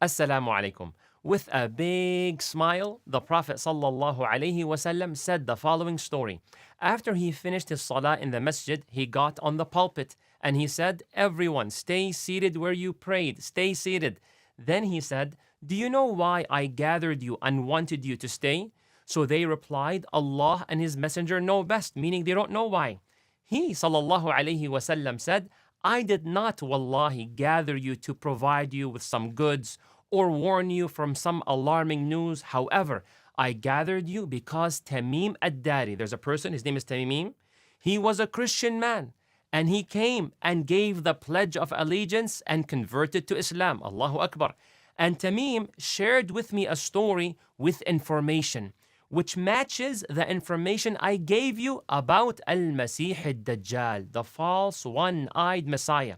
Assalamu alaikum. With a big smile, the Prophet sallallahu alaihi wasallam said the following story. After he finished his salah in the masjid, he got on the pulpit and he said, "Everyone, stay seated where you prayed. Stay seated." Then he said, "Do you know why I gathered you and wanted you to stay?" So they replied, "Allah and His Messenger know best," meaning they don't know why. He sallallahu alaihi wasallam said, "I did not wallahi gather you to provide you with some goods or warn you from some alarming news. However, I gathered you because Tamim ad-Dari," there's a person, his name is Tamim, "he was a Christian man and he came and gave the pledge of allegiance and converted to Islam." Allahu Akbar. And Tamim shared with me a story with information which matches the information I gave you about Al-Masih Ad-Dajjal, the false one-eyed Messiah.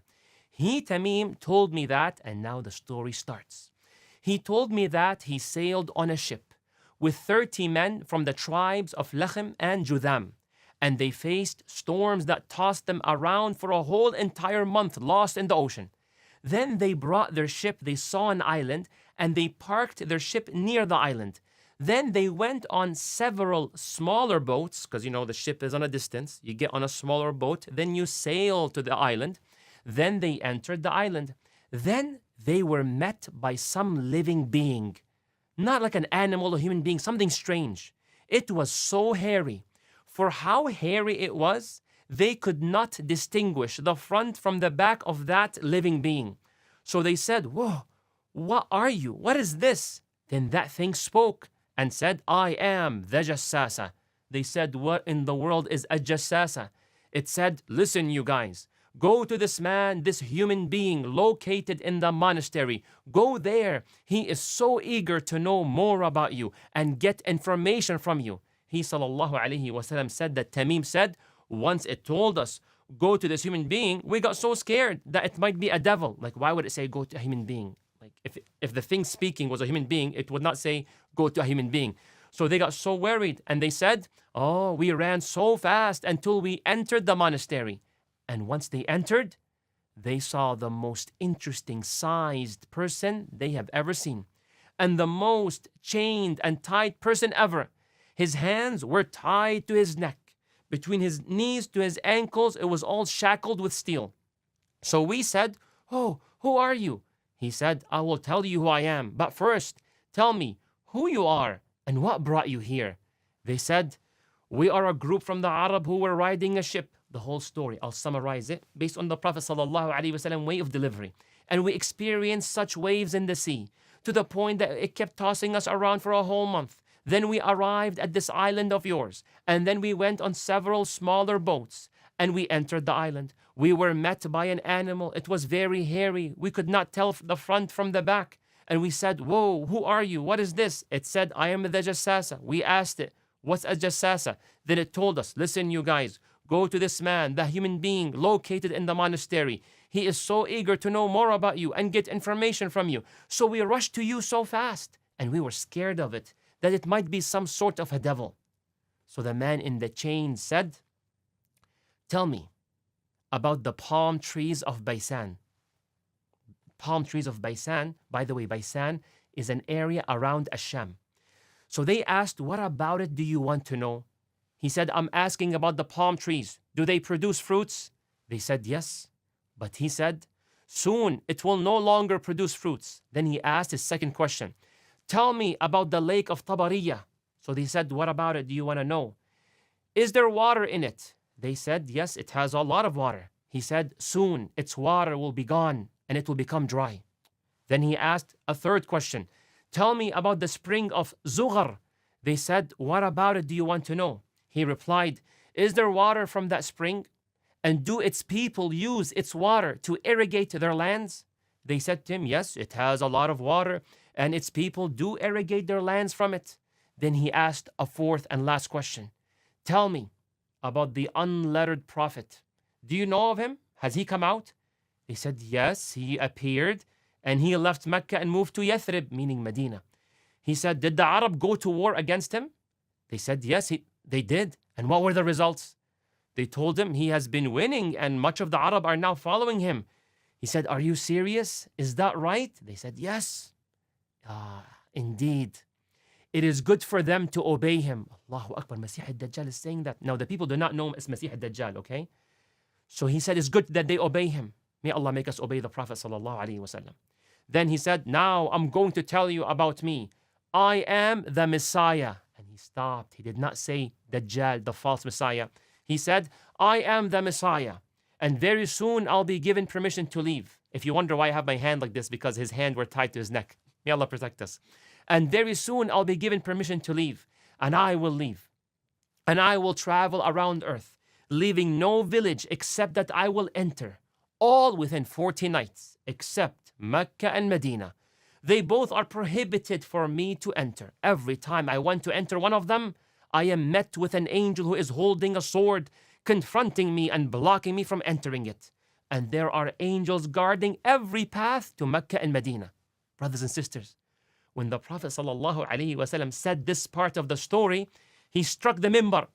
He, Tamim, told me that, and now the story starts. He told me that he sailed on a ship with 30 men from the tribes of Lachem and Judam, and they faced storms that tossed them around for a whole entire month lost in the ocean. Then they brought their ship, they saw an island, and they parked their ship near the island. Then they went on several smaller boats, because the ship is on a distance. You get on a smaller boat, then you sail to the island. Then they entered the island. Then they were met by some living being, not like an animal or human being, something strange. It was so hairy. For how hairy it was, they could not distinguish the front from the back of that living being. So they said, "Whoa, what are you? What is this?" Then that thing spoke and said, "I am the Jassasa." They said, "What in the world is a Jassasa?" It said, "Listen, you guys. Go to this man, this human being located in the monastery. Go there. He is so eager to know more about you and get information from you." He sallallahu alaihi wasallam said that Tamim said, "Once it told us, go to this human being, we got so scared that it might be a devil." Like, why would it say go to a human being? Like, if the thing speaking was a human being, it would not say go to a human being. So they got so worried and they said, "Oh, we ran so fast until we entered the monastery." And once they entered, they saw the most interesting sized person they have ever seen, and the most chained and tied person ever. His hands were tied to his neck. Between his knees to his ankles, it was all shackled with steel. So we said, "Oh, who are you?" He said, "I will tell you who I am, but first, tell me who you are and what brought you here." They said, "We are a group from the Arab who were riding a ship." The whole story, I'll summarize it based on the Prophet ﷺ way of delivery. "And we experienced such waves in the sea to the point that it kept tossing us around for a whole month. Then we arrived at this island of yours, and then we went on several smaller boats, and we entered the island. We were met by an animal. It was very hairy. We could not tell the front from the back. And we said, 'Whoa, who are you? What is this?' It said, 'I am the Jassasa.' We asked it, 'What's a Jassasa?' Then it told us, 'Listen, you guys, go to this man, the human being located in the monastery. He is so eager to know more about you and get information from you. So we rushed to you so fast, and we were scared of it, that it might be some sort of a devil.' So the man in the chain said, 'Tell me about the palm trees of Baisan.'" Palm trees of Baisan, by the way, Baisan is an area around Asham. So they asked, "What about it do you want to know?" He said, "I'm asking about the palm trees. Do they produce fruits?" They said, "Yes." But he said, "Soon it will no longer produce fruits." Then he asked his second question, "Tell me about the lake of Tabariya." So they said, "What about it do you want to know?" "Is there water in it?" They said, "Yes, it has a lot of water." He said, "Soon its water will be gone and it will become dry." Then he asked a third question, "Tell me about the spring of Zughar." They said, "What about it do you want to know?" He replied, "Is there water from that spring? And do its people use its water to irrigate their lands?" They said to him, "Yes, it has a lot of water, and its people do irrigate their lands from it." Then he asked a fourth and last question, "Tell me about the unlettered prophet. Do you know of him? Has he come out?" They said, "Yes, he appeared, and he left Mecca and moved to Yathrib," meaning Medina. He said, "Did the Arab go to war against him?" They said, "Yes, they did." "And what were the results?" They told him he has been winning and much of the Arab are now following him. He said, "Are you serious? Is that right?" They said, "Yes." Ah, indeed. It is good for them to obey him. Allahu Akbar, Masih al-Dajjal is saying that. Now, the people do not know him as Masih al-Dajjal, okay? So he said it's good that they obey him. May Allah make us obey the Prophet sallallahu alaihi wasallam. Then he said, now I'm going to tell you about me. I am the Messiah. And he stopped. He did not say Dajjal, the false Messiah. He said, I am the Messiah. And very soon I'll be given permission to leave. If you wonder why I have my hand like this, because his hand were tied to his neck. May Allah protect us. And very soon I'll be given permission to leave. And I will leave. And I will travel around earth, leaving no village except that I will enter, all within 40 nights, except Mecca and Medina. They both are prohibited for me to enter. Every time I want to enter one of them, I am met with an angel who is holding a sword, confronting me and blocking me from entering it. And there are angels guarding every path to Mecca and Medina. Brothers and sisters, when the Prophet ﷺ said this part of the story, he struck the mimbar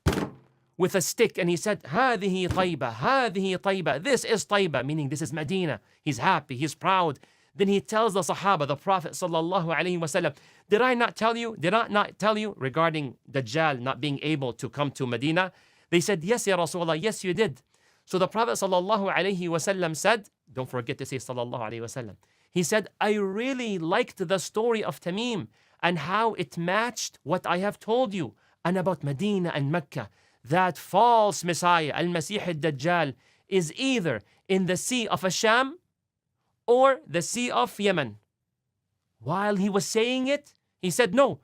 with a stick and he said, هذه طيبة, هذه طيبة, this is Taiba, meaning this is Medina. He's happy, he's proud. Then he tells the Sahaba, the Prophet ﷺ, did I not tell you regarding Dajjal not being able to come to Medina? They said, yes, Ya Rasulullah, yes, you did. So the Prophet ﷺ said, don't forget to say Sallallahu Alaihi Wasallam. He said, I really liked the story of Tamim and how it matched what I have told you and about Medina and Mecca. That false Messiah, Al-Masih al-Dajjal, is either in the Sea of Asham or the Sea of Yemen. While he was saying it, he said, no,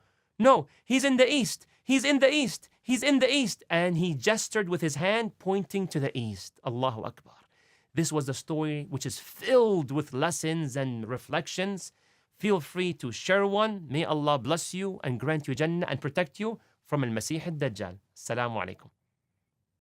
he's in the east, he's in the east, he's in the east. And he gestured with his hand pointing to the east. Allahu Akbar. This was the story which is filled with lessons and reflections. Feel free to share one. May Allah bless you and grant you Jannah and protect you from Al-Masih al-Dajjal. Assalamu alaikum.